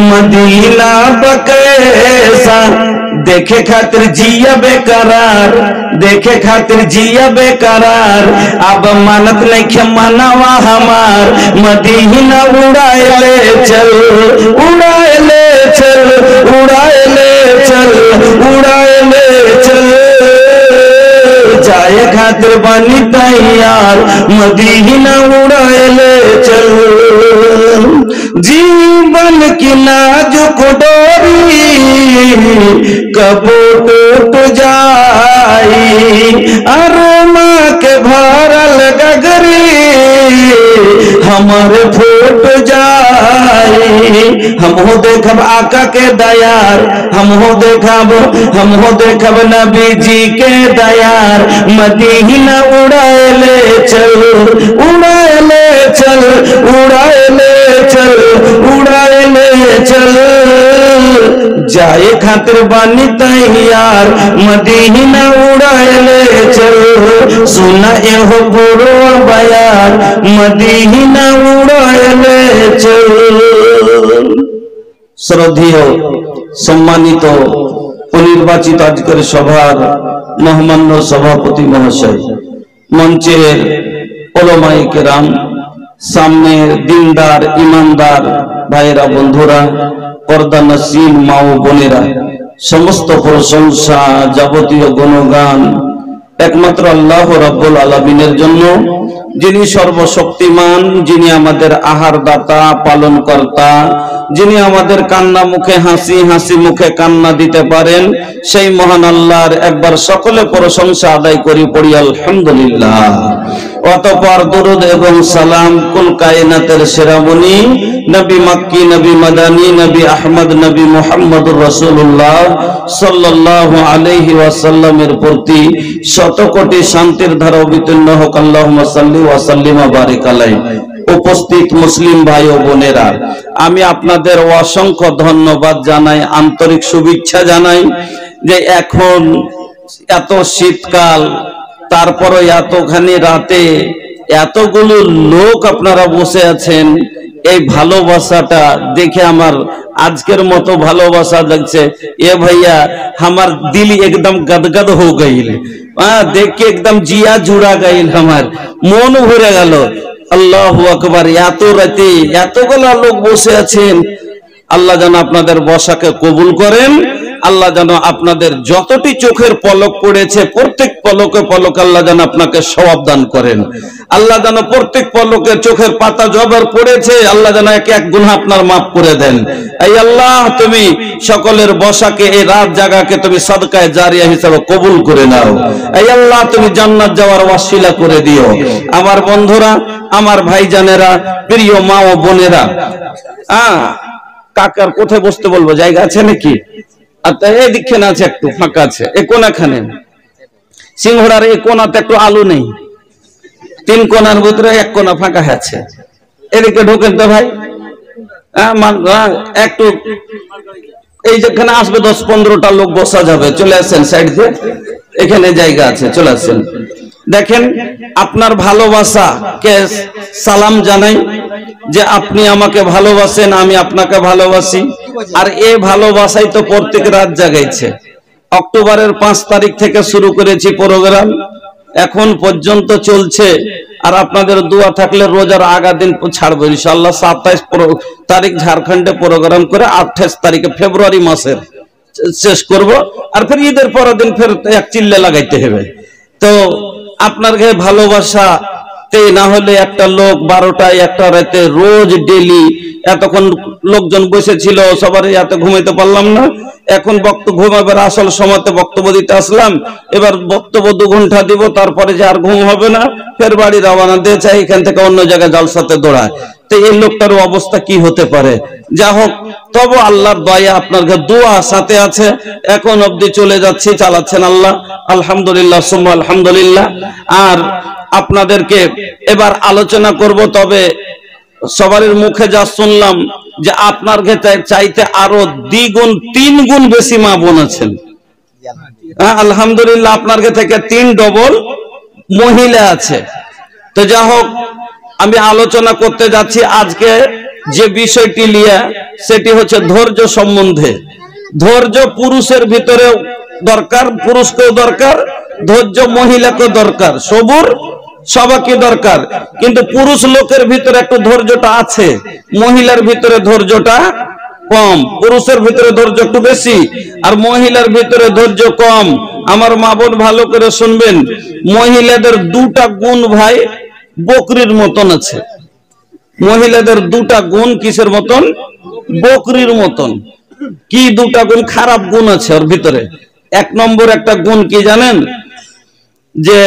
Medina बकैसा देखे खातिर जिया बेकरार, देखे खातिर जिया बेकरार। अब मानत नहीं मनावा हमार, मदीना उड़ाए ले चल, उड़ाए ले चल, उड़ाए ले चल, उड़ाए ले चल। जाए खातिर बनी तैयार, मदीना उड़ाए ले चल। जीवन की नाजुक डोरी कबो टूट जाई, अरमा के भरल गगरी हमारे फूट जाई। हम हो देखब आका के दयार, हम हो देखब नबी जी के दयार। मदीना उड़ाए ले चल, उड़ाए ले चल, उड़ाए ले चल, उड़ाए ले चल। जाए खातिर बानी तैयार, मदीना उड़ाए ले चल। सुना एहो बुरो बयार, मदीना उड़ाए ले चल। श्रद्धेय सम्मानित निर्वाचित आजकेर सभार महमान्य सभापति महाशय, मंचेर ओलमाए केराम, सामने दिनदार ईमानदार भाईरा बंधुरा, पर्दा नसीन मा ओ बोनेरा, समस्त प्रशंसा जाबतीय गुणगान एकमात्र आल्लाह रब्बुल आलामीनेर जन्य, जिनी सर्वशक्तिमान, जिनी आमादेर आहार दाता पालन कर्ता, जिनी आमादेर कान्ना मुखे हासि हासि मुखे कान्ना दिते पारेन, सेई महान आल्लाहर एकबार सकले प्रशंसा आदाय करी पड़ी आलहामदुलिल्लाह। अतःपर दुरूद एवं सालाम कुल कायनातेर सेरामणि नबी मक्की, नबी मदानी, नबी अहमद, नबी मुहम्मदुर रसूलुल्लाह सल्लल्लाहु आलैहि वसल्लमेर प्रति शत कोटी शांतिर धारा अवतीर्ण होक। आल्लाहुम्मा सल्ली वा सल्लिम वा बारिक आलाइहि। उपस्थित मुस्लिम भाई ओ बोनेरा, आमी आपनादेर असंख्य धन्यवाद जानाई, आंतरिक शुभेच्छा जानाई जे एखन एत शीतकाल, तारपरो एतखानी राते एतगुलो लोक आपनारा बसे आছেন। এই ভালোবাসাটা দেখে আমার আজকের মতো ভালোবাসা লাগছে। এ ভাইয়া আমার দিল একদম গদগদ हो गईल, देख के एकदम जिया जुड़ा गईल, আমার মন ভরে গেল। আল্লাহু আকবার। এত রাতে এতগুলো লোক বসে আছেন, আল্লাহ যেন আপনাদের বসাকে কবুল করেন। আল্লাহ যেন আপনাদের যতটি চোখের পলক পড়েছে প্রত্যেক পলকে পলকে আল্লাহ যেন আপনাকে সওয়াব দান করেন। আল্লাহ যেন প্রত্যেক পলকে চোখের পাতা জবর পড়েছে আল্লাহ যেন এক এক গুনাহ আপনার maaf করে দেন। এই আল্লাহ তুমি সকলের বসাকে এই রাত জাগাকে তুমি সদকায়ে জারিয়া হিসেবে কবুল করে নাও। এই আল্লাহ তুমি জান্নাত যাওয়ার ওয়াসিলা করে দিও। আমার বন্ধুরা, আমার ভাইজানেরা, প্রিয় মা ও বোনেরা, কাকার কোথায় বসতে বলবো? জায়গা আছে নাকি? আচ্ছা, এই দিকে না আছে, একটু ফাঁকা আছে। এই কোনাখানে সিংহড়ার এই কোনাতে একটু আলো নেই, তিন কোনার ভিতরে এক কোনা ফাঁকা আছে। এদিকে ঢোকেন তো ভাই, একটু এই যেখানে আসবে 10-15টা লোক বসা যাবে, চলে আসেন সাইড দিয়ে, এখানে জায়গা আছে, চলে আসেন। দেখেন, আপনার ভালোবাসাকে সালাম জানাই যে আপনি আমাকে ভালোবাসেন, আমি আপনাকে ভালোবাসি। আর এই ভালোবাসাই তো প্রত্যেক রাত জাগাইছে। অক্টোবরের 5 তারিখ থেকে শুরু করেছি প্রোগ্রাম, এখন পর্যন্ত চলছে। আর আপনাদের দোয়া থাকলে রোজার আগা দিন ছাড়বো ইনশাআল্লাহ। 27 তারিখ ঝাড়খণ্ডে প্রোগ্রাম করে 28 তারিখে ফেব্রুয়ারি মাসের শেষ করব। আর ফের ঈদের পরের দিন ফের এক চিল্লে লাগাইতে হবে। তো আপনার ভালোবাসা না হলে একটা লোক 12টায় একটা রাতে রোজ ডেলি এতক্ষণ লোকজন বসেছিল, সবারই এত ঘুমাইতে পারলাম না। এখন বক্তব্য ঘুমাবার আসল সময়তে বক্তব্য দিতে আসলাম। এবার বক্তব্য 2 ঘন্টা দিব, তারপরে যে আর ঘুম হবে না, ফের বাড়ি রওনা দিয়ে চাই এখান থেকে অন্য জায়গায় জলসাতে দৌড়ায়। তো এই লোকটার অবস্থা কি হতে পারে? যা হোক, তবে আল্লাহর দয়া আপনার দোয়া সাথে আছে। এখন অবধি চলে যাচ্ছি, চালাচ্ছেন আল্লাহ, আলহামদুলিল্লাহ সুম্মা আলহামদুলিল্লাহ। আর আপনাদেরকে এবার আলোচনা করব, তবে সবার মুখে যা শুনলাম যে আপনার চাইতে আরো 2 গুণ 3 গুণ বেশি মা বোন আছেন। আলহামদুলিল্লাহ, আপনার থেকে 3 ডবল মহিলা আছে। তো যা হোক, আমি আলোচনা করতে যাচ্ছি আজকে যে বিষয়টি লিয়া সেটি হচ্ছে ধৈর্য সম্বন্ধে। ধৈর্য পুরুষের ভিতরেও দরকার, পুরুষকেও দরকার, ধৈর্য মহিলাকেও দরকার, সবুর সবাইকে দরকার। কিন্তু পুরুষ লোকের ভিতরে একটু ধৈর্যটা আছে, মহিলার ভিতরে ধৈর্যটা কম। পুরুষের ভিতরে ধৈর্য একটু বেশি আর মহিলার ভিতরে ধৈর্য কম। আমার মা বোন ভালো করে শুনবেন, মহিলাদের দুটা গুণ ভাই বকরির মতন আছে। মহিলাদের দুটা গুণ কিসের মতন? বকরির মতন। কি দুটা গুণ? খারাপ গুণ আছে ওর ভিতরে। এক নম্বর একটা গুণ কি জানেন? যে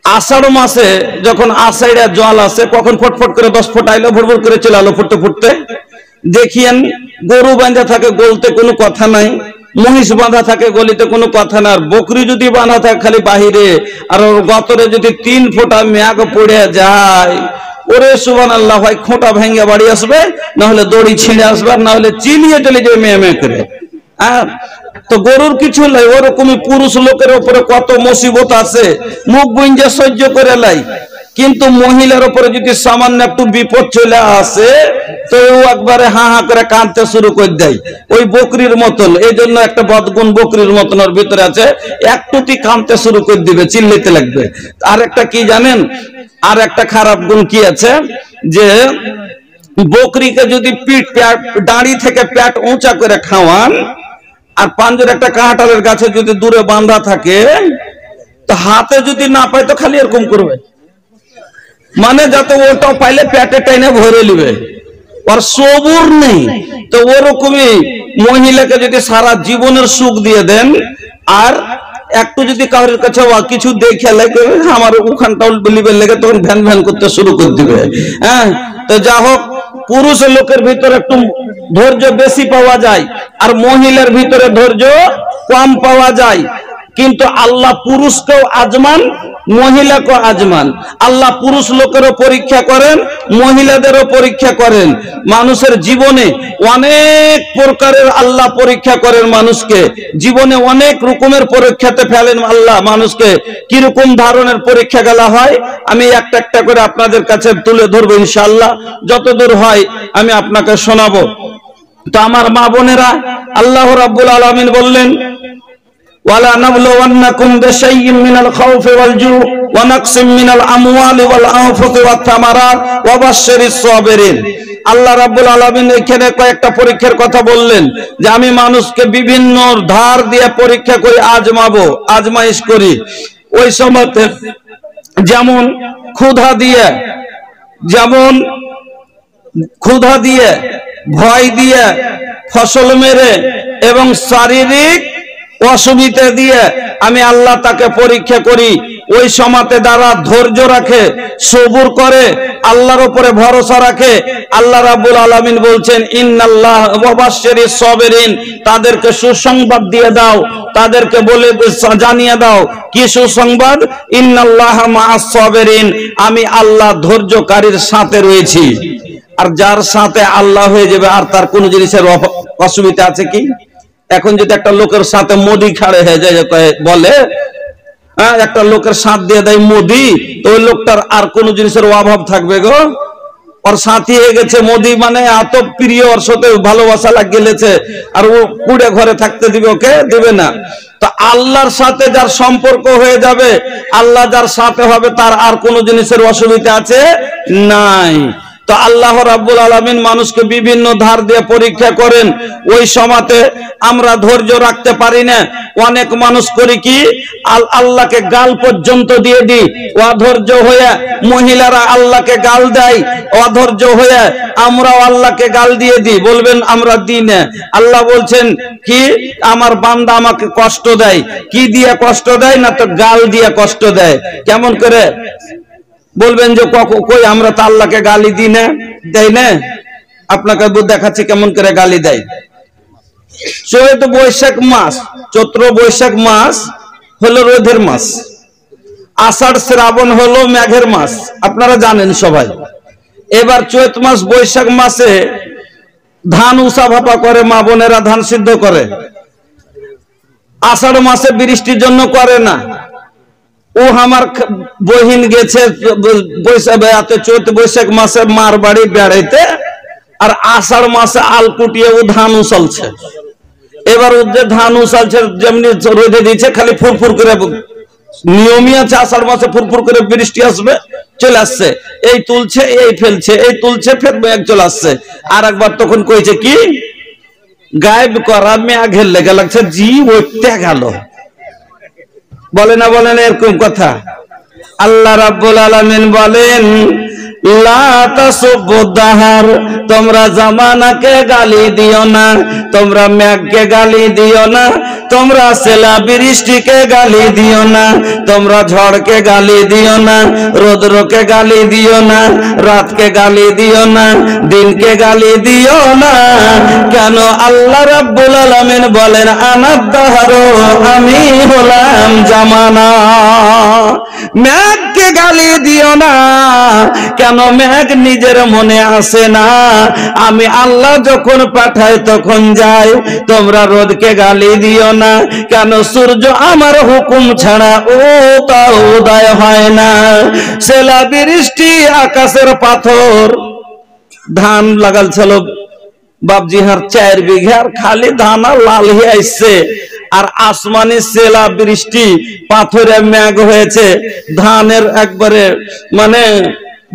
আষাঢ় মাসে যখন আষাঢ়া জল আসে, কখন ফটফট করে 10 ফুট আইলো, ভরভর করে চলে আলো ফুটতে ফুটতে। দেখিয়েন গরু বাঁধা থাকে গলতে কোনো কথা নাই, মহিষ বাঁধা থাকে গলিতে কোনো কথা না, আর বকরি যদি বাঁধা থাকে খালি বাহিরে, আর ওর গতরে যদি 3 ফোঁটা মেঘ পড়ে যায়, ওরে সুবহানাল্লাহ ভাই, খোঁটা ভেঙে বাড়ি আসবে, না হলে দড়ি ছিঁড়ে আসবে, না হলে চিনিয়ে চলে যাবে মেয়ে মেয়ে করে। তো গরুর কিছু নাই, ওরকমই পুরুষ লোকের উপরে কত মুসিবত আছে, মুখ গুঞ্জে সহ্য করে লাই। কিন্তু মহিলার উপরে যদি সামান্য একটু বিপদ চলে আসে তো ও একবারে হা হা করে কাঁদতে শুরু করে দেয়, ওই বকরির মতন। এই জন্য একটা বদগুণ বকরির মতন ওর ভিতরে আছে, একটুতেই কাঁদতে শুরু করে দিবে, চিল্লাইতে লাগবে। আর একটা কি জানেন? আর একটা খারাপ গুণ কি আছে? যে বকরিকে যদি পিঠ দাঁড়ি থেকে পেট উঁচা করে খাওয়ান, আর পাঞ্জের একটা কাঁঠালের গাছে যদি দূরে বাঁধা থাকে, তো হাতে যদি না পায় তো খালি এরকম করবে, মানে যাতে ওটা পাইলে পেটে টাইনে ভরে নিবে, আর সবুর নেই। তো ওরকমই মহিলাকে যদি সারা জীবনের সুখ দিয়ে দেন, আর একটু যদি কারোর কাছে কিছু দেখে লাগে আমার ওখানটাও লিবের লেগে, তখন ভ্যান ভ্যান করতে শুরু করে দিবে। হ্যাঁ, তো যা হোক, পুরুষ লোকের ভিতরে একটু ধৈর্য বেশি পাওয়া যায়, আর মহিলার ভিতরে ধৈর্য কম পাওয়া যায়। কিন্তু আল্লাহ পুরুষকেও আজমান, মহিলাকেও আজমান। আল্লাহ পুরুষ লোকেরও পরীক্ষা করেন, মহিলাদেরও পরীক্ষা করেন। মানুষের জীবনে অনেক প্রকারের আল্লাহ পরীক্ষা করেন মানুষকে, জীবনে অনেক রকমের পরীক্ষাতে ফেলেন আল্লাহ মানুষকে। কিরকম ধরনের পরীক্ষা গেলা হয় আমি একটা একটা করে আপনাদের কাছে তুলে ধরবো ইনশাআল্লাহ, যতদূর হয় আমি আপনাকে শোনাবো। তো আমার মা বোনেরা, আল্লাহ রাব্বুল আলামিন বললেন, ওয়ালা নাবলুওয়ান্নাকুম বিশাইইন মিনাল খাউফি ওয়াল জু' ওয়া নাকসিম মিনাল আমওয়ালি ওয়াল আনফুসি ওয়াত তামারাত ওয়া বাশশিরিস সাবিরিন। আল্লাহ রাব্বুল আলামিন এখানে কয়েকটা পরীক্ষার কথা বললেন, যে আমি মানুষকে বিভিন্ন ধার দিয়ে পরীক্ষা করি, আজমাবো, আজমাইশ করি। ওই সময়তে যেমন ক্ষুধা দিয়ে, ভয় দিয়ে, ফসল মেরে এবং শারীরিক অসুবিধা দিয়ে আমি আল্লাহ তাকে পরীক্ষা করি। ওই সময়তে দ্বারা ধৈর্য রাখে, সবুর করে, আল্লাহর উপরে ভরসা রাখে। আল্লাহ রাব্বুল আলামিন বলছেন, ইন্নাল্লাহ ওয়া বাশশিরিস সাবিরিন, তাদেরকে সুসংবাদ দিয়ে দাও, তাদেরকে বলে জানিয়ে দাও কি সুসংবাদ? ইন্নাল্লাহা মাআস সাবিরিন, আমি আল্লাহ ধৈর্যকারীর সাথে রয়েছি। আর যার সাথে আল্লাহ হয়ে যাবে, আর তার কোন জিনিসের অসুবিধা আছে কি? এখন যদি একটা লোকের সাথে মোদি খাড়ে হয়ে যায়, বলে একটা লোকের সাথ দিয়ে দেয় মোদি, তো ওই লোকটার আর কোন জিনিসের অভাব থাকবে গো? ওর সাথী হয়ে গেছে মোদি, মানে এত প্রিয়, ওর সাথে ভালোবাসা লাগিয়েছে, আর ও কুড়ে ঘরে থাকতে দিবে? ওকে দিবে না। তো আল্লাহর সাথে যার সম্পর্ক হয়ে যাবে, আল্লাহ যার সাথে হবে, তার আর কোন জিনিসের অসুবিধা আছে নাই। তো আল্লাহ রাব্বুল আলামিন মানুষকে বিভিন্ন ধার দিয়ে পরীক্ষা করেন। ওই সময়তে আমরা ধৈর্য রাখতে পারি না। অনেক মানুষ করি কি, আল্লাহকে গাল পর্যন্ত দিয়ে দিই, অধৈর্য হয়ে। মহিলারা আল্লাহকে গাল দেয়, অধৈর্য হয়ে আমরাও আল্লাহকে গাল দিয়ে দিই। বলবেন আমরা দিই না। আল্লাহ বলছেন কি, আমার বান্দা আমাকে কষ্ট দেয়। কি দিয়ে কষ্ট দেয়? না তো গাল দিয়ে কষ্ট দেয়। কেমন করে? বলবেন যে কই, আমরা তো আল্লাহকে গালি দিই না, দেয় না। আপনাকে দেখাচ্ছি কেমন করে গালি দেয়। চৈত্র বৈশাখ মাস, চৈত্র বৈশাখ মাস হলো রোদের মাস, আষাঢ় শ্রাবণ হলো মেঘের মাস, আপনারা জানেন সবাই। এবার চৈত মাস বৈশাখ মাসে ধান উষা ভাপা করে, মা বোনেরা ধান সিদ্ধ করে। আষাঢ় মাসে বৃষ্টির জন্য করে না। ও আমার বহিন গেছে চৈত বৈশাখ মাসে মার বাড়ি বেড়াইতে, আর আষাঢ় মাসে আল কুটিয়ে ও ধান উছলছে। এবার ও যে ধান উছলছে যেমনি রোদে দিচ্ছে খালি ফুরফুর করে, নিয়মই আছে আষাঢ় মাসে ফুরফুর করে বৃষ্টি আসবে, চলে আসছে, এই তুলছে এই ফেলছে, এই তুলছে ফের মেঘ চলে আসছে। আর একবার তখন কইছে কি গায়েব করা মেঘের লেগে লাগছে, জি ওইটা গেল, বলে না বলেন এরকম কথা। আল্লাহ রাব্বুল আলামিন বলেন লা তাসুবুদ্দাহার, তোমরা জামানাকে গালি দিও না, তোমরা মেঘকে গালি দিও না, তোমরা সেলা বৃষ্টিকে গালি দিও না, তোমরা ঝড়কে গালি দিও না, রৌদ্রকে গালি দিও না, রাতকে গালি দিও না, দিনকে গালি দিও না। কেন? আল্লাহ রাব্বুল আলামিন বলেন আনাদ-দাহরু, আমি হলাম জামানা। মেঘকে গালি দিও না, কেন? মেঘ নিজের মনে আসে না, আমি আল্লাহ যখন পাঠাই তখন যায়। তোমরা রোদকে গালি দিও না, কেন? সূর্য আমার হুকুম ছাড়া ও তা উদয় হয় না। সেলা বৃষ্টি আকাশের পাথর, ধান লাগাল ছিল বাপজিহার 4 বিঘার, খালি ধান আর লাল হয়ে আসছে। আর আসমানি সেলা বৃষ্টি পাথরে মেঘ হয়েছে, ধানের একবারে মানে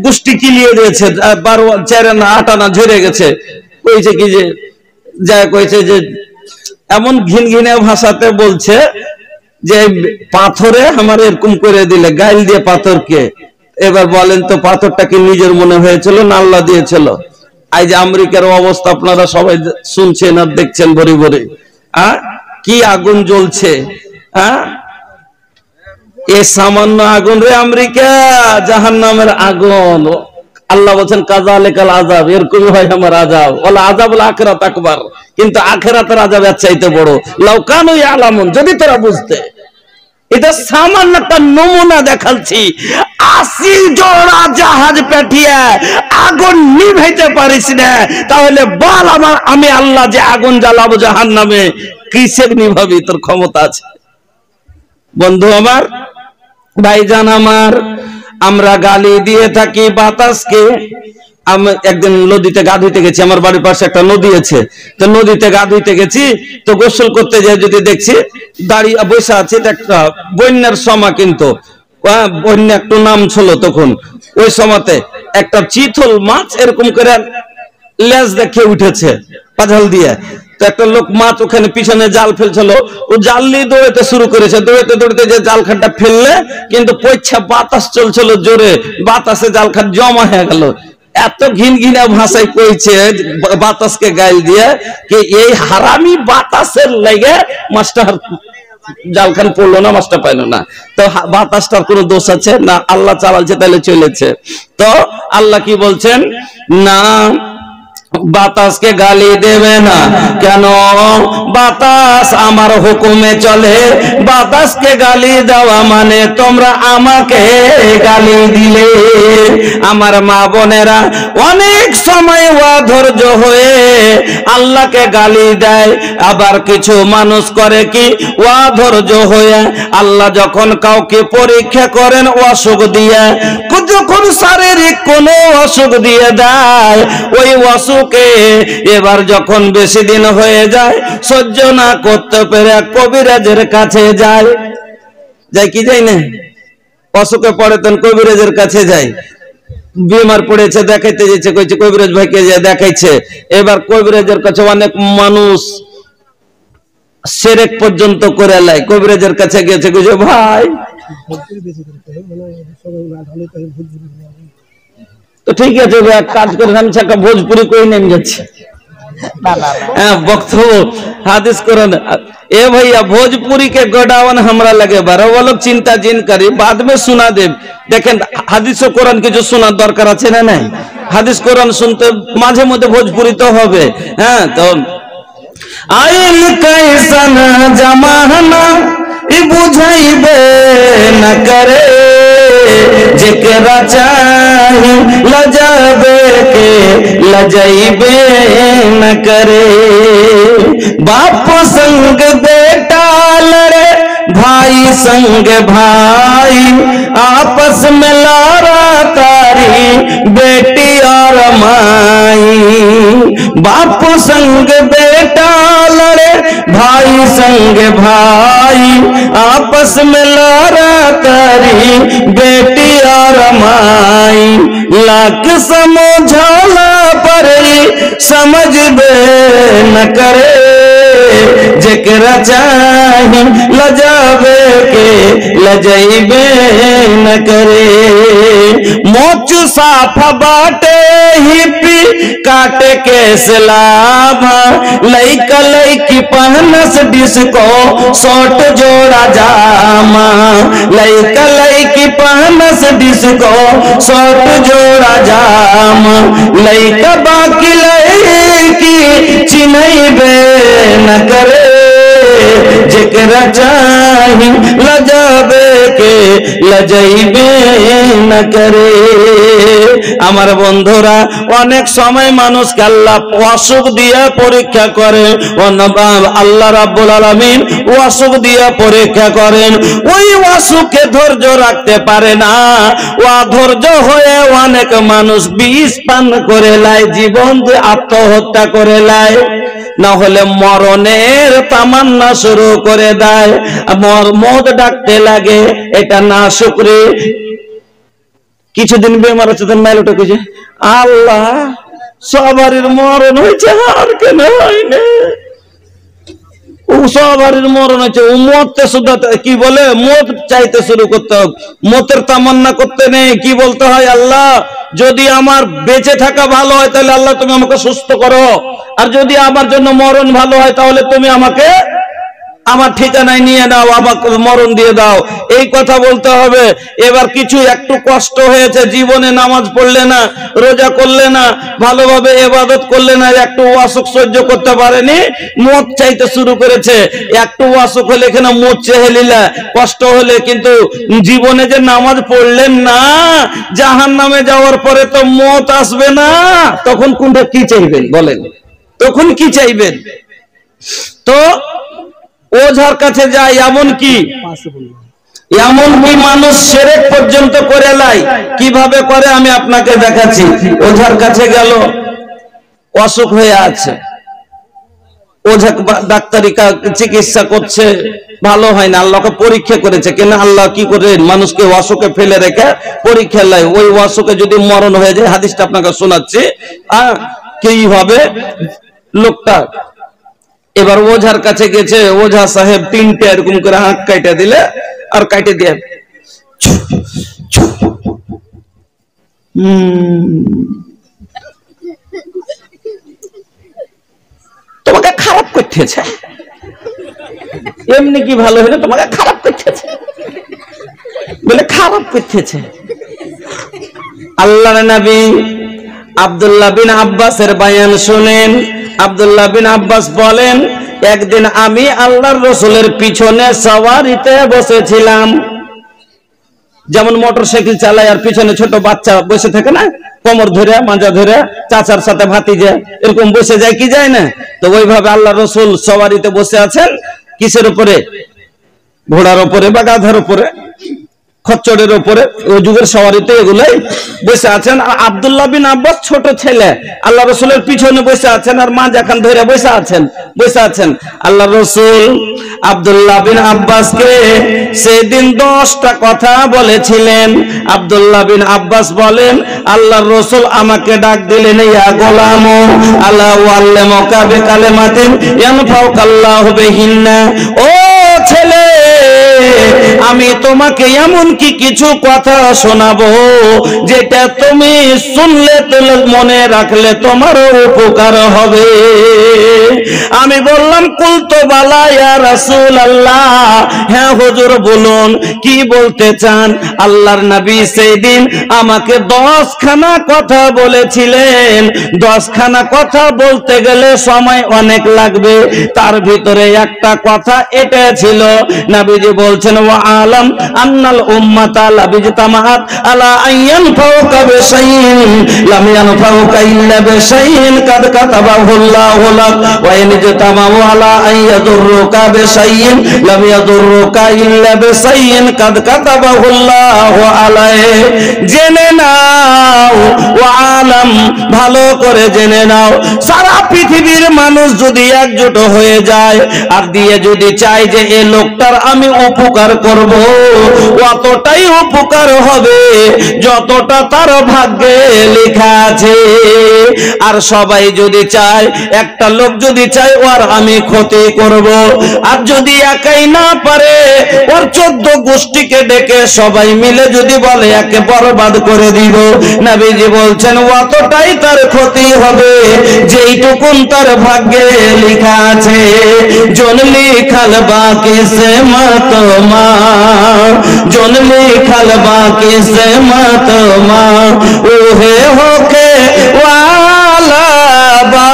গুষ্টি কিলিয়ে দিয়েছে, 12 4 আনা 8 আনা ঝরে গেছে। কইছে কি যে যা কইছে যে এমন ঘিন ঘিনে ভাষাতে বলছে যে পাথরে আমার এরকম করে দিলে, গাইল দিয়ে পাথরকে। এবার বলেন তো পাথরটা কি নিজের মনে হয়েছিল না আল্লাহ দিয়েছিল? এই যে আমেরিকার অবস্থা আপনারা সবাই শুনছেন আর দেখছেন ভরি ভরি, কি আগুন জ্বলছে। এ সামান্য আগুন রে আমেরিকা, জাহান্নামের আগুন। আল্লাহ বলেন কাযালিকাল আযাব, এরকমই হয় আমার আযাব। ওয়ালা আযাবুল আখিরাত আকবার, কিন্তু আখিরাতের আযাব এর চাইতে বড়। লাউ কানু ইয়ালামুন, যদি তোরা বুঝতে। এটা সামান্য একটা নমুনা দেখাচ্ছি। 80 জোড়া জাহাজ পেটিয়ে আগুন নিভাইতে পারিস না, তাহলে বল আমি আল্লাহ যে আগুন জ্বালাবো জাহান্নামে, কিসের নিভাবি? তোর ক্ষমতা আছে? বন্ধু আমার, ভাইজান আমার, আমরা গালি দিয়ে থাকি বাতাসকে। আমি একদিন নদীতে গা ধুইতে গেছি, আমার বাড়ির পাশে একটা নদী আছে, তো নদীতে গা ধুইতে গেছি, তো গোসল করতে যাই যদি দেখছি দাঁড়িয়ে বসে আছে, একটা বন্যার সময়, কিন্তু বন্যা একটু নাম ছিল তখন, ওই সময়তে একটা চিতল মাছ এরকম করে লেজ দেখে উঠেছে পাজাল দিয়ে। তো একটা লোক মাছ ওখানে পিছনে জাল ফেলছিল, ও জাল নিয়ে দৌড়াতে শুরু করেছে, দৌড়াতে দৌড়াতে যে জাল খাটটা ফেললে, কিন্তু পয়সা বাতাস চলছিল জোরে, বাতাসে জাল খাট জমা হয়ে গেল। এত ঘিন ঘিনা ভাষায় কইছে বাতাসকে গাইল দিয়ে কি এই হারামি বাতাসের লেগে মাছটা জালখান পড়লো না, মাছটা পাইলো না। তো বাতাসটার কোনো দোষ আছে না? আল্লাহ চালাচ্ছে তাহলে চলেছে। তো আল্লাহ কি বলছেন? না, বাতাসকে গালি দেবে না। কেন? বাতাস আমার হুকুমে চলে। বাতাসকে গালি দেওয়া মানে তোমরা আমাকে গালি দিলে। আমার মা বোনেরা অনেক সময় অধৈর্য হয়ে আল্লাহকে গালি দেয়। আবার কিছু মানুষ করে কি, অধৈর্য হয়ে আল্লাহ যখন কাউকে পরীক্ষা করেন অসুখ দিয়ে, যখন শারীরিক কোনো অসুখ দিয়ে দেয়, ওই অসুখে এবার যখন বেশি দিন হয়ে যায়, সহ্য না করতে পেরে কবিরাজের কাছে যায়। কি যাই না? অসুখে পড়ে তখন কবিরাজের কাছে যায়। বিমার পড়েছে, দেখাইতে যেছে, কইছে কবিরাজ ভাইকে যে দেখাইছে। এবার কবিরাজের কাছে অনেক মানুষ শিরক পর্যন্ত করে লাই। কবিরাজের কাছে গেছে, কইছে ভাই তো ঠিক আছে, এক কাজ করে আমি একটা ভোজপুরি কই নেমে যাচ্ছি। বক্তব্য হাদিস করেন ए भैया भोजपुरी के गोडाउन हमरा लगे बार, वो लोग चिंता जिन करी, बाद में सुना दे। देखें हादिस कुरान के जो सुना दरकार আছে না নাই? हादिस कुरान सुनते माझे मध्य भोजपुरी तो होबे। हाँ, तो आइल कैसन जमाना इ बुझाइबे न करे, जेकरा चाही लजाबे के लजाइबे न करे। बाप संग बेटा लड़े, भाई संग भाई, आपस में लड़ाता करी बेटी और माई। बाप संग बेटा लड़े, भाई संग भाई, आपस में लड़ा करी बेटी और माई। लाख समझौला पर समझ बे न करे, जेकरा चाही लजावे के लजैबे न करे। मोच साफ बाटे हिपी काटे के सलाब, लइका लइकी पहनस डिस्को शॉर्ट जोड़ा जामा। लइका लइकी पहनस डिस्को शॉर्ट जोड़ा जामा। लइका बाकी लइकी चिन्हैबे न करे, जेकरा चाही लजावे के लजैबे न करे। আমার বন্ধুরা, অনেক সময় মানুষকে আল্লাহ অসুখ দিয়ে পরীক্ষা করেন। আল্লাহ রাব্বুল আলামিন অসুখ দিয়ে পরীক্ষা করেন। ওই অসুখে ধৈর্য রাখতে পারে না, অধৈর্য হয়ে অনেক মানুষ বিষ পান করে লাই, জীবন দিয়ে আত্মহত্যা করে লাই, না হলে মরণের তামান্না শুরু করে দেয়, মদ ডাকতে লাগে। এটা না শুকরে কিছুদিন বেমার হচ্ছে, মাইল ওটা কইছে আল্লাহ সবারই মরণ হয়েছে আর কেন হয়নি। ও সবারই মরণ হয়েছে, ও মরতে শুধু কি বলে মদ চাইতে শুরু করতে হবে, মতের তামান্না করতে নেই। কি বলতে হয়, আল্লাহ যদি আমার বেঁচে থাকা ভালো হয় তাহলে আল্লাহ তুমি আমাকে সুস্থ করো, আর যদি আমার জন্য মরণ ভালো হয় তাহলে তুমি আমাকে আমার ঠিকানায় নিয়ে নাও, আমাকে মরণ দিয়ে দাও। এই কথা বলতে হবে। এবার কিছু একটু কষ্ট হয়েছে, জীবনে নামাজ পড়লে না, রোজা করলে না, ভালোভাবে ইবাদত করলে না, একটু অসুখ সহ্য করতে পারেনি, মদ চাইতে শুরু করেছে। একটু অসুখ হলে এখানে মদ চেয়ে নিলা, কষ্ট হলে, কিন্তু জীবনে যে নামাজ পড়লেন না, জাহান্নামে যাওয়ার পরে তো মদ আসবে না, তখন কোনটা কি চাইবেন বলেন? তখন কি চাইবেন? তো ওঝার কাছে যায়, এমনকি মানুষ শিরক পর্যন্ত করে লাই। কিভাবে করে আমি আপনাকে দেখাচ্ছি। ওঝার কাছে গেল, অসুখ হয়ে আছে, ওঝা ডাক্তারি চিকিৎসা করছে, ভালো হয় না, আল্লাহকে পরীক্ষা করেছে। কেন আল্লাহ কি করে মানুষকে অসুখে ফেলে রেখে পরীক্ষা লাই। ওই অসুখে যদি মরণ হয়ে যায়, হাদিসটা আপনাকে শোনাচ্ছি, কি হবে লোকটা। এবার ওঝার কাছে গেছে, ওঝা সাহেব তিনটে এরকম করে হাঁক কাইটা দিলে, আর কাইটে দিয়ে তোমাকে খারাপ করতেছে, এমনি কি ভালো হলে তোমাকে খারাপ করতেছে বলে খারাপ করতেছে। আল্লাহর নবী আব্দুল্লাহ বিন আব্বাসের বয়ান শুনেন। আব্দুল্লাহ বিন আব্বাস বলেন, একদিন আমি আল্লাহর রাসূলের পিছনে সওয়ারিতে বসেছিলাম। যেমন মোটরসাইকেল চালায় আর পিছনে ছোট বাচ্চা বসে থাকে না, কোমর ধরে মাজা ধরে, চাচার সাথে ভাতিজা এরকম বসে যায় কি যায় না, তো ওইভাবে আল্লাহর রাসূল সওয়ারিতে বসে আছেন। কিসের উপরে? ঘোড়ার উপরে বা গাধার উপরে, খচ্চরের উপরে। ওই যুগের সওয়ারিতে এগুলাই বসে আছেন। আর আব্দুল্লাহ বিন আব্বাস ছোট ছেলে, আল্লাহ রাসূলের পিছনে বসে আছেন, আর মা যখন ধরে বসে আছেন। আল্লাহ রাসূল আব্দুল্লাহ বিন আব্বাসকে সেদিন 10টা কথা বলেছিলেন। আব্দুল্লাহ বিন আব্বাস বলেন, আল্লাহর রাসূল আমাকে ডাক দিলেন, ইয়া গোলাম আলা ওয়াল্লামুকা বিকালিমাতিন ইয়ানফাউকাল্লাহু বিহিন্না। ও ছেলে, আমি তোমাকে এমন কি কিছু কথা শোনাবো যেটা তুমি শুনলে মনে রাখলে তোমার উপকার হবে। আমি বললাম, কুলতু বালা ইয়া রাসূলুল্লাহ, হ্যাঁ হুজুর বলুন, কি বলতে চান? আল্লাহর নবী সেদিন আমাকে 10খানা কথা বলেছিলেন। 10খানা কথা বলতে গেলে সময় অনেক লাগবে, তার ভিতরে একটা কথা এটা ছিল, নবীজি বলছেন, ওয়া ফাআলাম আন্নাল উম্মাতা লাবিজতামাআত আলা আইয়ানফাউকা বিশাইইন লাম ইয়ানফাউকা ইল্লা বিশাইইন কাদ কাতাবাহুল্লাহু লাক ওয়া ইন জাতামাউ আলা আইয়াদুররুকা বিশাইইন লাম ইয়াদুররুকা ইল্লা বিশাইইন কাদ কাতাবাহুল্লাহু আলাইহি। জেনে নাও ওয়া আলাম, ভালো করে জেনে নাও, সারা পৃথিবীর মানুষ যদি একজোট হয়ে যায় আর দিয়ে যদি চাই যে এই লোকটার আমি উপকার করব, অতটাই উপকার হবে যতটা তার ভাগ্যে লেখা আছে। আর সবাই যদি চায়, একটা লোক যদি চায় ওর আমি ক্ষতি করব, আর যদি একাই না পারে ওর 14 গোষ্ঠীকে ডেকে সবাই মিলে যদি বলে একে বরবাদ করে দিব, নবীজি বলছেন অতটাই তার ক্ষতি হবে যেইটুকুন তার ভাগ্যে লেখা আছে। জন লিখাল বাকি সে মত মা, জন লিখাল বাকি সে মত মা, ওহে হোকে वाला बा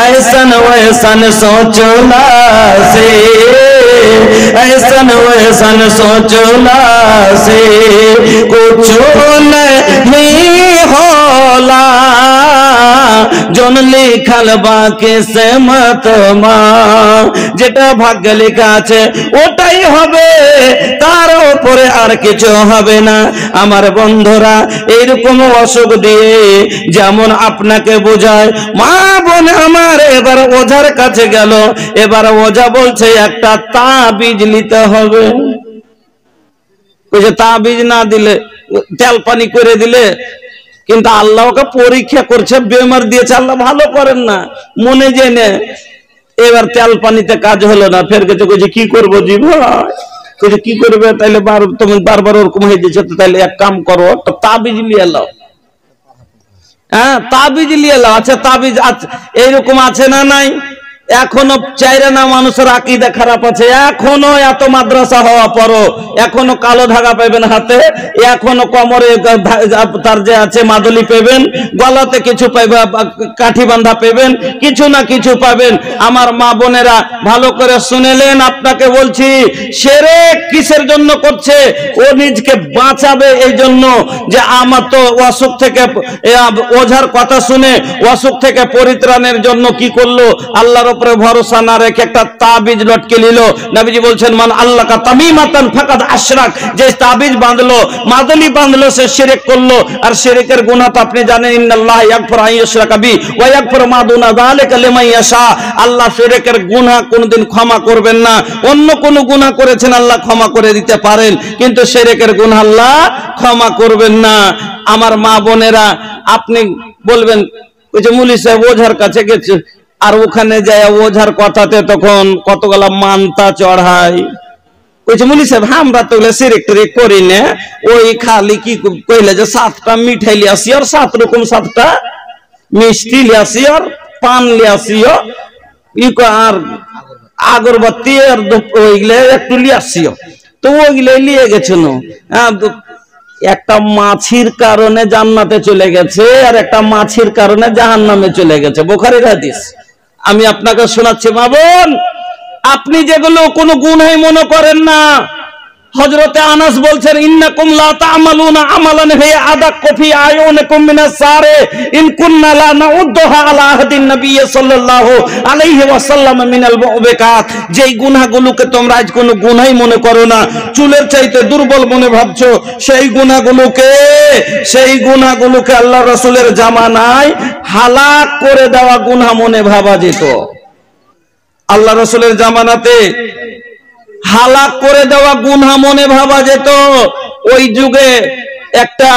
ऐसन वैसन सोचना से, ऐसन वैसन सोचना से कुछ नहीं होला। জন লিখাল বাকি সে মত মা, যেটা ভাগ্যে লেখা আছে ওটাই হবে, তার উপরে আর কিছু হবে না। আমার বন্ধুরা, এইরকম অসুখ দিয়ে যেমন আপনাকে বোঝায়, মা বোন আমার এবার ওঝার কাছে গেল, এবার ওঝা বলছে একটা তাবিজ নিতে হবে। ওই যে তাবিজ না দিলে, তেল পানি করে দিলে, কিন্তু আল্লাহকে পরীক্ষা করছে, বেমার দিয়েছে, আল্লাহ ভালো করেন না মনে জেনে। এবার তেল পানিতে কাজ হলো না, ফের গেছে কইছে কি করবো জি ভাই, কইছে কি করবে, তাইলে তুমি বারবার ওরকম হয়ে যাচ্ছে, তো তাইলে এক কাম করো, একটা তাবিজ নিয়ে এলো। হ্যাঁ, তাবিজ নিয়ে এলো। আচ্ছা, তাবিজ এইরকম আছে না নাই? এখনো চাইরে না মানুষের আকীদা খারাপ আছে, এখনো এত মাদ্রাসা হওয়া পরও এখনো কালো ধাগা পাবেন হাতে, এখনো কোমরে তার যে আছে মাদুলি পাবেন, গলাতে কিছু পাইবেন, কাঠি বাঁধা পাবেন, কিছু না কিছু পাবেন। আমার মা বোনেরা ভালো করে শুনেলেন, আপনাকে বলছি, শিরক কিসের জন্য করছে? ও নিজকে বাঁচাবে এই জন্য যে আমার তো অসুখ থেকে, ওঝার কথা শুনে অসুখ থেকে পরিত্রাণের জন্য কি করলো, আল্লাহর উপরে ভরসা না রেখে একটা তাবিজ লটকে নিল। নবীজি বলছেন মান আল্লাকা তামিমাতান ফাকাদ আশরাক, যে তাবিজ বাঁধলো, মাদুলি বাঁধলো, সে শিরক করলো। আর শিরকের গুনাহ তো আপনি জানেন, ইন্নাল্লাহ ইয়াগফিরু আন ইউশরাকা বিহি ওয়া ইয়াগফিরু মা দুনা যালিকা লিমান ইয়াশা। আল্লাহ শিরকের গুনাহ কোনদিন ক্ষমা করবেন না। অন্য কোন গুনাহ করেছেন আল্লাহ ক্ষমা করে দিতে পারেন, কিন্তু শিরকের গুনাহ আল্লাহ ক্ষমা করবেন না। আমার মা বোনেরা, আপনি বলবেন ওই যে মুলি সাহেব ওঝার কাছে গেছে, আর ওখানে যায় ওঝার কথাতে তখন কতগুলা মানতা চড়ায়। কইছে মুলি সাহেব আমরা তো শিরক টিরক করি না, ওই খালি কি কইলে যে 7টা মিঠাই লিয়াছি আর 7 রকম 7টা মিষ্টি লিয়াছি আর পান লিয়াছি আর আগরবাতি আর ওইগুলো একটু লিয়াছি, তো ওইগুলো নিয়ে গেছিল। একটা মাছির কারণে জান্নাতে চলে গেছে আর একটা মাছির কারণে জাহান্নামে চলে গেছে, বুখারীর হাদিস। আমি আপনাকে শোনাচ্ছি মা বোন, আপনি যেগুলো কোনো গুনাহ মনে করেন না, হযরতে আনাস বলছেন ইন্নাকুম লা তা'মালুনা আমালান হিয়া আদাক্কু ফি আয়ুনিকুম মিনাস সারে ইন কুননা লা নাউদ্দুহা আলা আহদিন নবী সাল্লাল্লাহু আলাইহি ওয়াসাল্লাম মিনাল মুবিকাত। যেই গুনাহগুলোকে তোমরা আজ কোনো গুনাহই মনে করো না, চুলের চাইতে দুর্বল মনে ভাবছো, সেই গুনাহগুলোকে আল্লাহ রাসূলের জামানায় হালাক করে দেওয়া গুনাহ মনে ভাবা যেত। আল্লাহ রাসূলের জামানাতে হালাক করে দেওয়া গুনাহ মনে ভাবা যেত। ওই যুগে একটা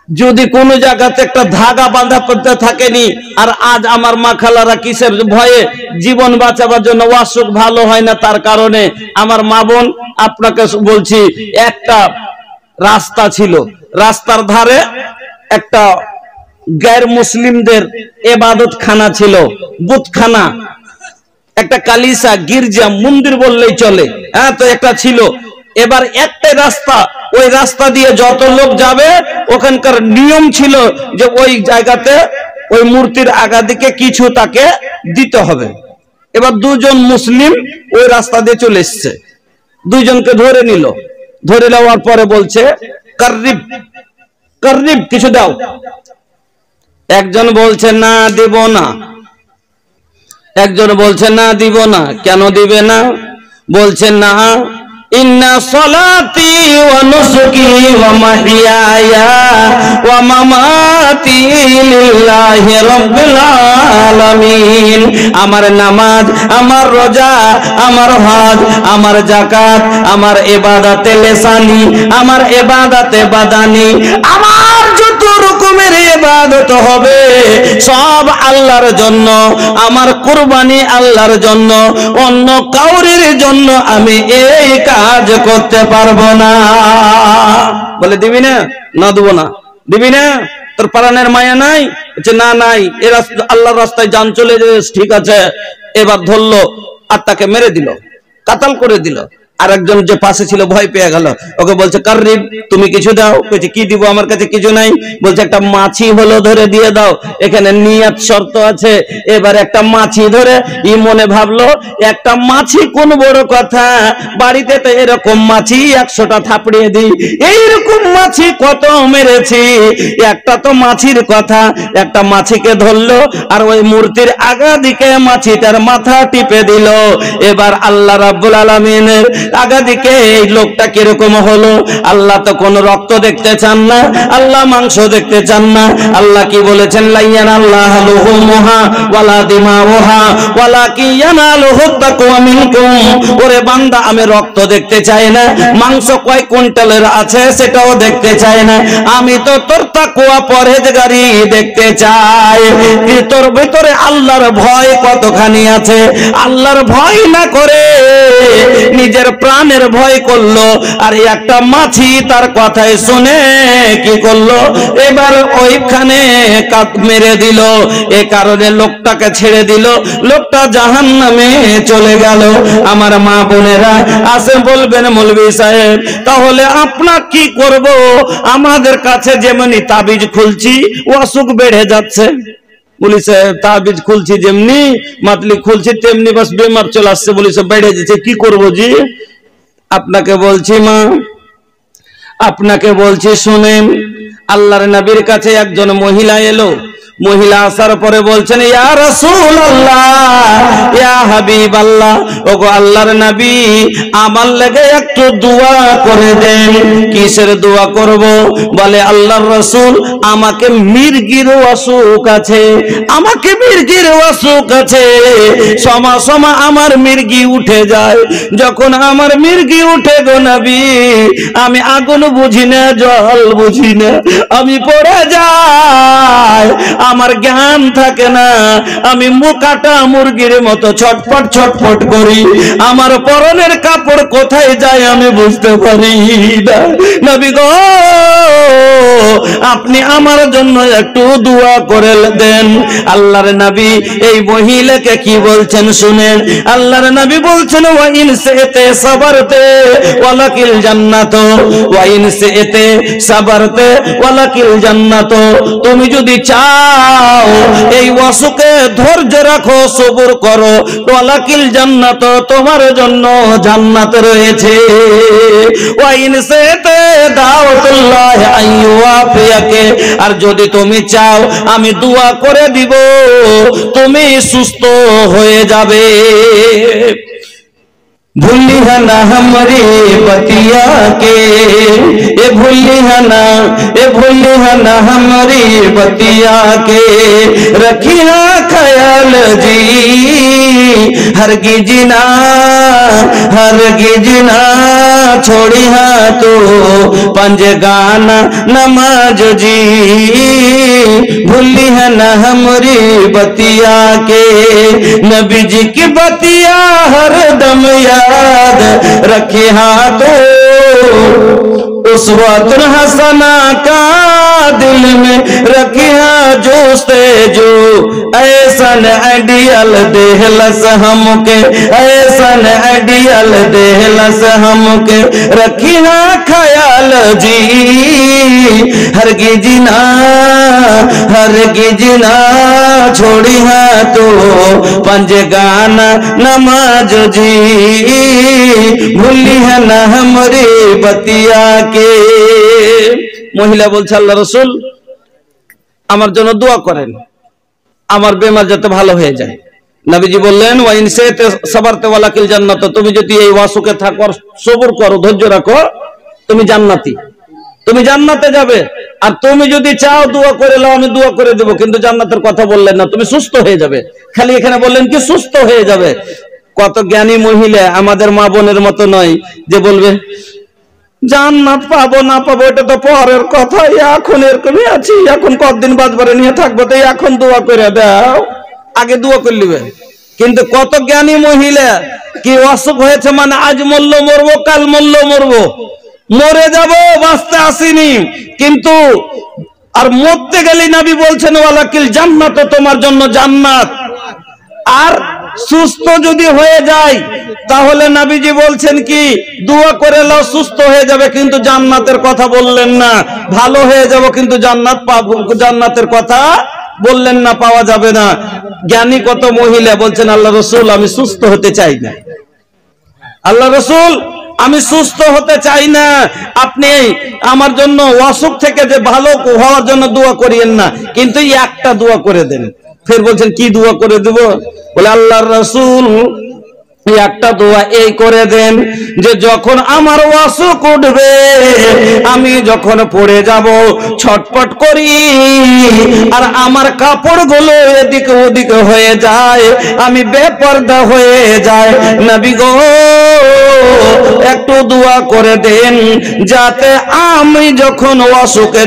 যদি কোন জায়গাতে একটা ধাগা বাঁধা করতে থাকেনি, আর আজ আমার মা খালারা কিসের ভয়ে জীবন বাঁচাবার জন্য অসুখ ভালো হয় না, তার কারণে আমার মা বোন আপনাকে বলছি, একটা রাস্তা ছিল, রাস্তার ধারে একটা গैर মুসলিমদের ইবাদতখানা ছিল, বুতখানা, একটা কালিসা, গির্জা, মন্দির বললেই চলে। হ্যাঁ, তো একটা ছিল। এবার একটাই রাস্তা, ওই রাস্তা দিয়ে যত লোক যাবে, ওখানকার নিয়ম ছিল যে ওই জায়গাতে ওই মূর্তির আগা দিকে কিছু তাকে দিতে হবে। এবার দুজন মুসলিম ওই রাস্তা দিয়ে চলে এসছে, দুইজনকে ধরে নিল, ধরে নেওয়ার পরে বলছে কার্রিব কার্রিব, কিছু দাও। একজন বলছে না দিব না, একজন বলছে না দিব না। কেন দিবে না? বলছে না, ইন্না সলাতি ওয়া নুসুকি ওয়া মাহইয়ায়া ওয়া মামাতি লিল্লাহি রাব্বিল আলামিন। আমার নামাজ, আমার রোজা, আমার হজ, আমার যাকাত, আমার ইবাদতে লিসানি, আমার ইবাদতে বাদানি, আমার যত রকমের ইবাদত হবে সব আল্লাহর জন্য। আমার কুরবানি আল্লাহর জন্য, অন্য কাউরির জন্য আমি এই কাজ করতে পারবো না। বলে দিবি না? না দেবো না। দিবি না? তোর প্রাণের মায়া নাই? না নাই। এ আল্লাহর রাস্তায় জান চলে যায়, ঠিক আছে। এবার ধরলো আর তাকে মেরে দিল, কাতাল করে দিল। আর একজন যে পাশে ছিল ভয় পেয়ে গেল, ওকে বলছে কার্রিব, তুমি কিছু দাও। বলছে কি দিব, আমার কাছে কিছু নাই। বলছে একটা মাছি হলো ধরে দিয়ে দাও, এখানে নিয়ত শর্ত আছে। এবার একটা মাছি ধরে ই মনে ভাবলো একটা মাছি কোন বড় কথা, বাড়িতে তো এরকম মাছি 100টা থাপড়িয়ে দিই, এইরকম মাছি কত মেরেছি, একটা তো মাছির কথা। একটা মাছিকে ধরলো আর ওই মূর্তির আগা দিকে মাছিটার মাথা টিপে দিল। এবার আল্লাহ রাব্বুল আলামিনের আগা দিকে এই লোকটা কিরকম হলো? আল্লাহ তো কোন রক্ত দেখতে চান না, আল্লাহ মাংস দেখতে চান না। আল্লাহ কি বলেছেন? লাইয়ানাল্লাহু লুহুমুহা ওয়ালা দিমাউহা ওয়ালাকিন ইয়ানালুহু তাকওয়া মিনকুম। ওরে বান্দা, আমি রক্ত দেখতে চাই না, মাংস কয় কুইন্টালের আছে সেটাও দেখতে চাই না, আমি তো তোর তাকওয়া পরহেজগারি দেখতে চাই। তোর ভিতরে আল্লাহর ভয় কতখানি আছে? আল্লাহর ভয় না করে নিজের প্রাণের ভয় করলো। আর একটা মাছি তার কথায় শুনে কি করলো? এবার ওইখানে কাট মেরে দিল। এ কারণে লোকটাকে ছেড়ে দিল, লোকটা জাহান্নামে চলে গেল। আমার মা বোনেরা আসে বলবেন, মৌলভী সাহেব তাহলে আপনার কি করব? আমাদের কাছে যেমনি তাবিজ খুলছি অসুখ বেড়ে যাচ্ছে। বলি সাহেব তাবিজ খুলছি যেমনি, মাতলি খুলছি তেমনি বাস বেমার চলে আসছে। বলি সাহেব বেড়ে যাচ্ছে, কি করবো জি? আপনাকে বলছি মা, আপনাকে বলছি শুনেন। আল্লাহর নবীর কাছে একজন মহিলা এলো। মহিলা আসার পরে বলছেন, ইয়া রাসূলুল্লাহ, ইয়া হাবিবাল্লাহ, ওগো আল্লাহর নবী, আমার লাগে একটু দোয়া করে দেন। কিসের দোয়া করব? বলে আল্লাহর রাসূল, আমাকে মির্গির অসুখ আছে, আমাকে মির্গির অসুখ আছে। সমা সমা আমার মির্গি উঠে যায়, যখন আমার মির্গি উঠে গো নবী, আমি আগুন বুঝি না, জল বুঝি না, আমি পড়ে যাই, আমার জ্ঞান থাকে না, আমি মুকাটা মুরগির মতো ছটফট ছটফট করি, আমার পরনের কাপড় কোথায় যায় আমি বুঝতে পারি না। নবী গো, আপনি আমার জন্য একটু দোয়া করে দেন। আল্লাহর নবী এই মহিলাকে কি বলছেন শুনেন। আল্লাহর নবী বলছেন, ওয়া ইন সিতে সাবারতে ওয়ালাকিল জান্নাত, ওয়া ইন সিতে সাবারতে ওয়ালাকিল জান্নাত। তুমি যদি চাও এই অসুখে ধৈর্য রাখো, সবর করো, ওয়ালাকিল জান্নাত, তোমার জন্য জান্নাত রয়েছে। ওয়া ইন সিতে দাওয়াতুল্লাহ আইয়ুয়াফিয়াকে, আর যদি তুমি চাও আমি দোয়া করে দিব, তুমি সুস্থ হয়ে যাবে। भूलिया ना हमारी बतिया के, ए भूलिया ना हमारी बतिया के, रखिया ख्याल जी हरगिज ना छोड़िया तो पंजगाना नमाज जी। भूलिया ना हमारी बतिया के, नबी जी की बतिया हर दम याद रखे हाथों उसवतुन हसना का दिल में रखिया जोस्ते जो ऐसन आइडियल देहलस हमके ऐसन आइडियल देहलस हमके रखिया ख्याल जी हरगिज ना छोड़ी है तो पंज गाना नमाज जी भूली है ना हमारी बतिया के। महिला बोलছে আল্লাহ রাসূল আমার জন্য দোয়া করেন আমার বেমার যাতে ভালো হয়ে যায়। নবীজি বললেন ওয়া ইন সাইতে সাবারতে ওয়ালাকিল জান্নাত, তুমি যদি এই ওয়াসুকে থাকো সবর করো ধৈর্য রাখো তুমি জান্নাতি, তুমি জান্নাতে যাবে। আর তুমি যদি চাও দোয়া করে নাও আমি দোয়া করে দেব, কিন্তু জান্নাতের কথা বললেন না, তুমি সুস্থ হয়ে যাবে। খালি এখানে বললেন কি সুস্থ হয়ে যাবে। কত জ্ঞানী মহিলা আমাদের মা বোনের মতো নয় যে বলবে জান্নাত পাবো না পাবো এটা তো পরের কথা, এখন এরকমই আছি, এখন কতদিন বাঁচবারে নিয়ে থাকবো, তো এখন দোয়া করে দাও, আগে দোয়া করে নিবে। কিন্তু কত জ্ঞানী মহিলা কি অসুখ হয়েছে মানে আজ মরলো মরবো কাল মরলো মরবো, মরে যাব বাঁচতে আসিনি, কিন্তু আর মরতে গেলে নবী বলছেন ওয়ালাকিল জান্নাত, তোমার জন্য জান্নাত। আর সুস্থ যদি হয়ে যায় তাহলে নবীজি বলছেন কি দোয়া করে নাও সুস্থ হয়ে যাবে, কিন্তু জান্নাতের কথা বললেন না। ভালো হয়ে যাব কিন্তু জান্নাত পাবো, জান্নাতের কথা বললেন না, পাওয়া যাবে না। জ্ঞানী কত মহিলা বলছেন আল্লাহ রাসূল আমি সুস্থ হতে চাই না, আল্লাহ রাসূল আমি সুস্থ হতে চাই না, আপনি আমার জন্য অসুখ থেকে যে ভালো হওয়ার জন্য দোয়া করিয়েন না, কিন্তু একটা দোয়া করে দেন। ফের বলছেন কি দোয়া করে দেব, বলে আল্লাহর রাসূল একটা দোয়া এই করে দেন যে যখন আমার অসুখ উঠবে আমি যখন পড়ে যাব ছটপট করি আর আমার কাপড়গুলো এদিকে ওদিকে হয়ে যায়, আমি বেপরদা হয়ে যায়, নবী গো একটু দোয়া করে দেন যাতে আমি যখন অসুখে